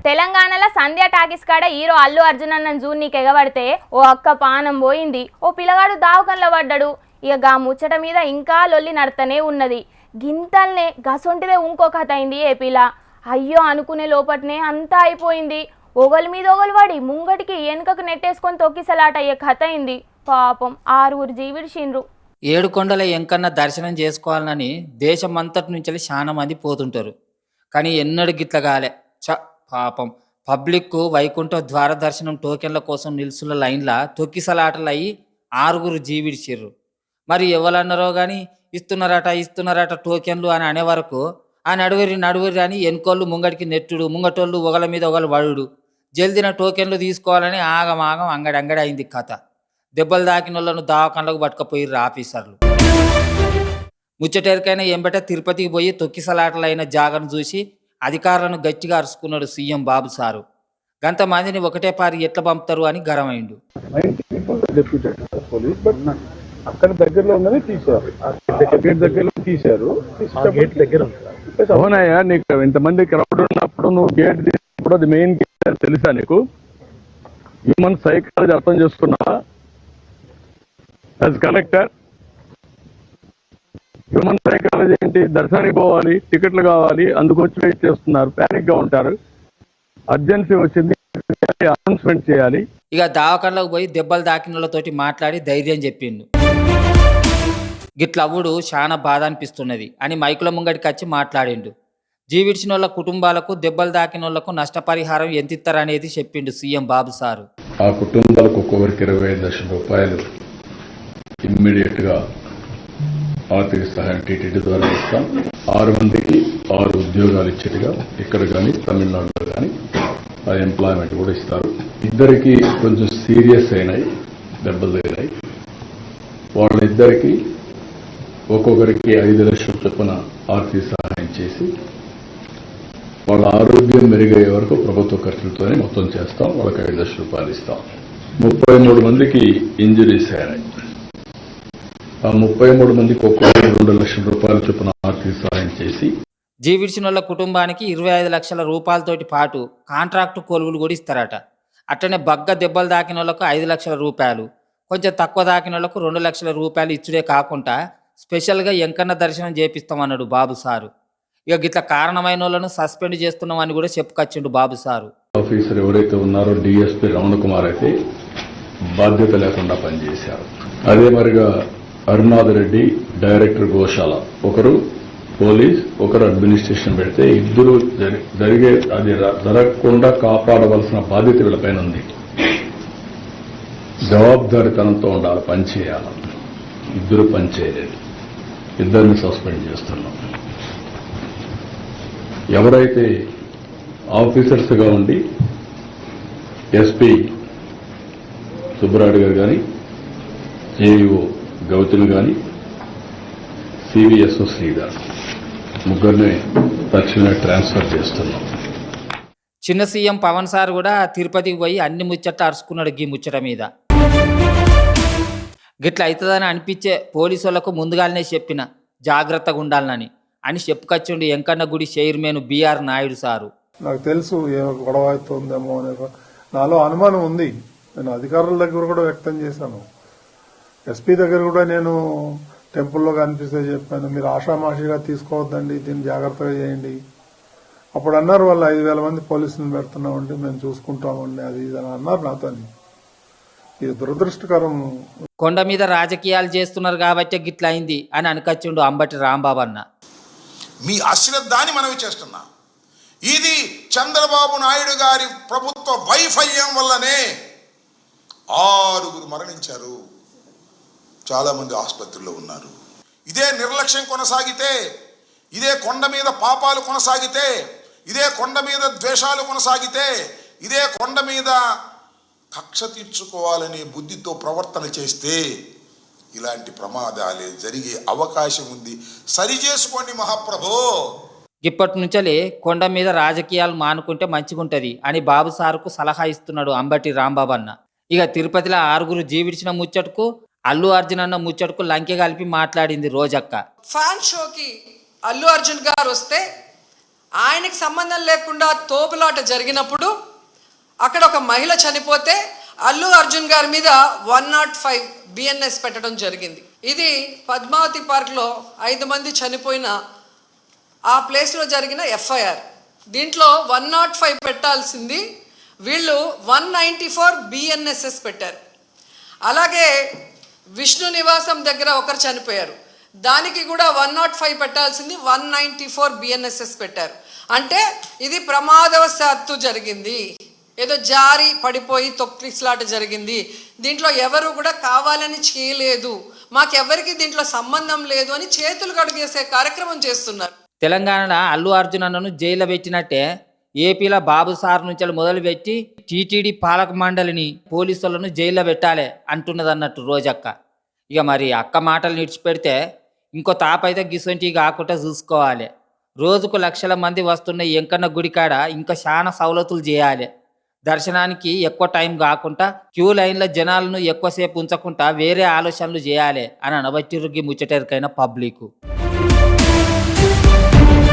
తెలంగాణలో సంధ్య టాకీస్ కాడ హీరో అల్లు అర్జున్ అన్నను జూన్నీకి ఎగబడితే ఓ అక్క పానం పోయింది, ఓ పిల్లగాడు దావకంలో పడ్డాడు. ఇక గా ముచ్చట మీద ఇంకా లొల్లి నడతనే ఉన్నది. గింతల్నే గసొంటిదే ఇంకో కథ అయింది ఏపీలా. అయ్యో అనుకునే లోపట్నే అంతా అయిపోయింది. ఒగలి మీద ఒగలు పడి ముంగటికి వెనుకకు నెట్టేసుకొని తొక్కిసలాట అయ్యే కథ అయింది. పాపం 6 జీవిడిచిండ్రు. ఏడుకొండల ఎంకన్న దర్శనం చేసుకోవాలని దేశమంతటి నుంచి చాలా మంది పోతుంటారు. కానీ ఎన్నడూ గిట్ల కాలే. పాపం పబ్లిక్ వైకుంఠ ద్వార దర్శనం టోకెన్ల కోసం నిల్చున్న లైన్ల తొక్కిసలాటలు అయ్యి 6 జీవిడిచిర్రు. మరి ఎవరన్నారో కానీ ఇస్తున్నారట టోకెన్లు అని అనే వరకు ఆ నడువురి అని ఎన్కోళ్ళు ముంగడికి నెట్టుడు, ముంగటోళ్ళు ఒకళ్ళ మీద ఒకళ్ళు వడుడు, జల్దిన టోకెన్లు తీసుకోవాలని ఆగమాగం అంగడి అయింది కథ. దెబ్బలు దాకిన వాళ్ళను దావకండ్లకు పట్టుకపోయిర్రు ఆఫీసర్లు. ముచ్చటెరికైనా ఎంబట తిరుపతికి పోయి తొక్కిసలాటలైన జాగను చూసి అధికారులను గట్టిగా అరుచుకున్నాడు సీఎం బాబు సారు. గంతమందిని ఒకటే పారి ఎట్లా పంపుతారు అని గరమైండు. అక్కడ దగ్గరలో ఉందని తీశారు, దగ్గరలో తీశారు. అవునయ్యా, నీకు ఇంతమంది క్రౌడ్ ఉన్నప్పుడు నువ్వు గేట్ తీసినప్పుడు అది మెయిన్ గేట్ తెలుసా నీకు? హ్యూమన్ సైకాలజీ అర్థం చేసుకున్నావా? యాజ్ కలెక్టర్ హ్యూమన్ సైకాలజీ ఏంటి? దర్శనానికి పోవాలి, టికెట్లు కావాలి, అందుకొచ్చి వెయిట్ చేస్తున్నారు, ప్యానిక్ గా ఉంటారు. అర్జెన్సీ వచ్చింది, అనౌన్స్మెంట్ చేయాలి. ఇక దావకండ్లకు పోయి దెబ్బలు దాకినోళ్ళతోటి మాట్లాడి ధైర్యం చెప్పిండు. గిట్లవ్వుడు చాలా బాధ అనిపిస్తున్నది అని మైకుల ముంగడికి వచ్చి మాట్లాడిండు. జీవిడిచిన వాళ్ళ కుటుంబాలకు దెబ్బలు దాకిన వాళ్లకు నష్టపరిహారం ఎంత ఇస్తారనేది చెప్పిండు సీఎం బాబు సారు. ఆ కుటుంబాలకు ఒక్కొక్కరికి 25 లక్షల రూపాయలు ఇమ్మీడియట్ గా ఆర్థిక సహాయం టీటీడీ ద్వారా ఇస్తాం. 6 మందికి 6 ఉద్యోగాలు ఇచ్చేట్టుగా ఇక్కడ కానీ తమిళనాడులో కానీ ఆ ఎంప్లాయ్మెంట్ కూడా ఇస్తారు. 2కి కొంచెం సీరియస్ అయినాయి, దెబ్బలు తగిలాయి. వాళ్ళిద్దరికి ఒక్కొక్కరికి 5 లక్షల చొప్పున ఆర్థిక సహాయం చేసి వాళ్ళ ఆరోగ్యం మెరుగయ్యే వరకు ప్రభుత్వ ఖర్చులతోనే మొత్తం చేస్తాం. వాళ్ళకి 5 లక్షల రూపాయలు ఇస్తాం. 33 మందికి ఇంజురీస్ అయినాయి. ఆ 33 మందికి ఒక్కొక్కరికి 2 లక్షల రూపాయల చొప్పున ఆర్థిక సహాయం చేసి జీవిడిచిన వాళ్ళ కుటుంబానికి 25 లక్షల రూపాయలతోటి పాటు కాంట్రాక్టు కొలువులు కూడా ఇస్తారట. అట్లనే బగ్గ దెబ్బలు దాకిన వాళ్ళకు 5 లక్షల రూపాయలు, కొంచెం తక్కువ దాకిన వాళ్ళకు 2 లక్షల రూపాయలు ఇచ్చుడే కాకుండా స్పెషల్గా ఎంకన్న దర్శనం చేపిస్తామన్నాడు బాబు సారు. ఇక గిట్ల కారణమైన వాళ్ళను సస్పెండ్ చేస్తున్నామని కూడా చెప్పుకొచ్చిండు బాబు సారు. ఆఫీసర్ ఎవరైతే ఉన్నారో డిఎస్పీ రమణ కుమార్ అయితే బాధ్యత లేకుండా పనిచేశారు. అదే మరిగా అరుణాథ్ రెడ్డి డైరెక్టర్ గోశాల, ఒకరు పోలీస్, ఒకరు అడ్మినిస్ట్రేషన్ పెడితే ఇద్దరు జరిగే అది జరగకుండా కాపాడవలసిన బాధ్యత వీళ్ళపైన ఉంది. జవాబుదారితనంతో ఉండాలి, పనిచేయాలి. ఇద్దరు పనిచేయలేదు, ఇద్దరిని సస్పెండ్ చేస్తున్నాం. ఎవరైతే ఆఫీసర్స్గా ఉండి ఎస్పీ సుబ్బరాయుడు గారు కానీ, ఏఈఓ గౌతమ్ కానీ, సివిఎస్ఓ శ్రీధర్ ముగ్గురిని తక్షణమే ట్రాన్స్ఫర్ చేస్తున్నాం. చిన్న సీఎం పవన్ సార్ కూడా తిరుపతికి పోయి అన్ని ముచ్చట్లు అరుచుకున్నాడు గీ ముచ్చట మీద. గిట్ల అవుతుందని అనిపించే పోలీసు వాళ్ళకు ముందుగానే చెప్పిన జాగ్రత్తగా ఉండాలని అని చెప్పుకొచ్చిండు ఎంకన్న గుడి చైర్మన్ బిఆర్ నాయుడు సారు. నాకు తెలుసు ఏమో గొడవ అవుతుందేమో అనే నాలో అనుమానం ఉంది. నేను అధికారుల దగ్గర కూడా వ్యక్తం చేశాను. ఎస్పీ దగ్గర కూడా నేను టెంపుల్లో కనిపిస్తే చెప్పాను, మీరు ఆషామాషిగా తీసుకోవద్దండి, దీన్ని జాగ్రత్తగా చేయండి. అప్పుడు అన్నారు వాళ్ళు 5,000 మంది పోలీసులను పెడుతున్నామండి, మేము చూసుకుంటామండి, అది ఇది అని అన్నారు నాతో. ఇది దురదృష్టకరం. కొండ మీద రాజకీయాలు చేస్తున్నారు కాబట్టి గిట్ల అయింది అని అనుకొచ్చిండు అంబటి రాంబాబు అన్న. మీ అశ్రద్ధాన్ని మనవి చేస్తున్నా. ఇది చంద్రబాబు నాయుడు గారి ప్రభుత్వ వైఫల్యం వల్లనే 6 మరణించారు, చాలా మంది ఆసుపత్రిలో ఉన్నారు. ఇదే నిర్లక్ష్యం కొనసాగితే, ఇదే కొండ మీద పాపాలు కొనసాగితే, ఇదే కొండ మీద ద్వేషాలు కొనసాగితే, ఇదే కొండ మీద కక్ష తీర్చుకోవాలనే బుద్ధితో ప్రవర్తన చేస్తే ఇలాంటి ప్రమాదాలే జరిగే అవకాశం ఉంది. సరి చేసుకోండి మహాప్రభో. ఇప్పటి నుంచే కొండ మీద రాజకీయాలు మానుకుంటే మంచిగుంటది అని బాబు సారుకు సలహా ఇస్తున్నాడు అంబటి రాంబాబు అన్న. ఇక తిరుపతిలో 6 జీవిడిచిన ముచ్చటకు అల్లు అర్జున్ అన్న ముచ్చటకు లంకె కలిపి మాట్లాడింది రోజక్క. ఫ్యాన్ షోకి అల్లు అర్జున్ గారు వస్తే ఆయనకి సంబంధం లేకుండా తోపులాట జరిగినప్పుడు అక్కడ ఒక మహిళ చనిపోతే అల్లు అర్జున్ గారి మీద 105 బిఎన్ఎస్ పెట్టడం జరిగింది. ఇది పద్మావతి పార్క్లో 5 మంది చనిపోయిన ఆ ప్లేస్లో జరిగిన ఎఫ్ఐఆర్. దీంట్లో 105 పెట్టాల్సింది వీళ్ళు 194 బిఎన్ఎస్ఎస్ పెట్టారు. అలాగే విష్ణు నివాసం దగ్గర ఒకరు చనిపోయారు, దానికి కూడా 105 పెట్టాల్సింది 194 బిఎన్ఎస్ఎస్ పెట్టారు. అంటే ఇది ప్రమాదవశాత్తు జరిగింది, ఏదో జారి పడిపోయి తొక్కిసలాట జరిగింది, దీంట్లో ఎవరు కూడా కావాలని చేయలేదు, మాకెవరికి దీంట్లో సంబంధం లేదు అని చేతులు కడుగేసే కార్యక్రమం చేస్తున్నారు. తెలంగాణలో అల్లు అర్జున్ అన్నను జైల్లో పెట్టినట్టే ఏపీలో బాబు సార్ నుంచి మొదలుపెట్టి టీటీడీ పాలక మండలిని పోలీసులను జైల్లో పెట్టాలి అంటున్నది అన్నట్టు రోజక్క. ఇక మరి అక్క మాటలు నిడిచిపెడితే ఇంకో తాపైతే గిసొంటి కాకుండా చూసుకోవాలి. రోజుకు లక్షల మంది వస్తున్న ఎంకన్న గుడికాడ ఇంకా చాలా సవలతులు చేయాలి. దర్శనానికి ఎక్కువ టైం కాకుండా క్యూ లైన్ల జనాలను ఎక్కువసేపు ఉంచకుండా వేరే ఆలోచనలు చేయాలి అని అనబట్టిరుగి ముచ్చటరికైన పబ్లిక్.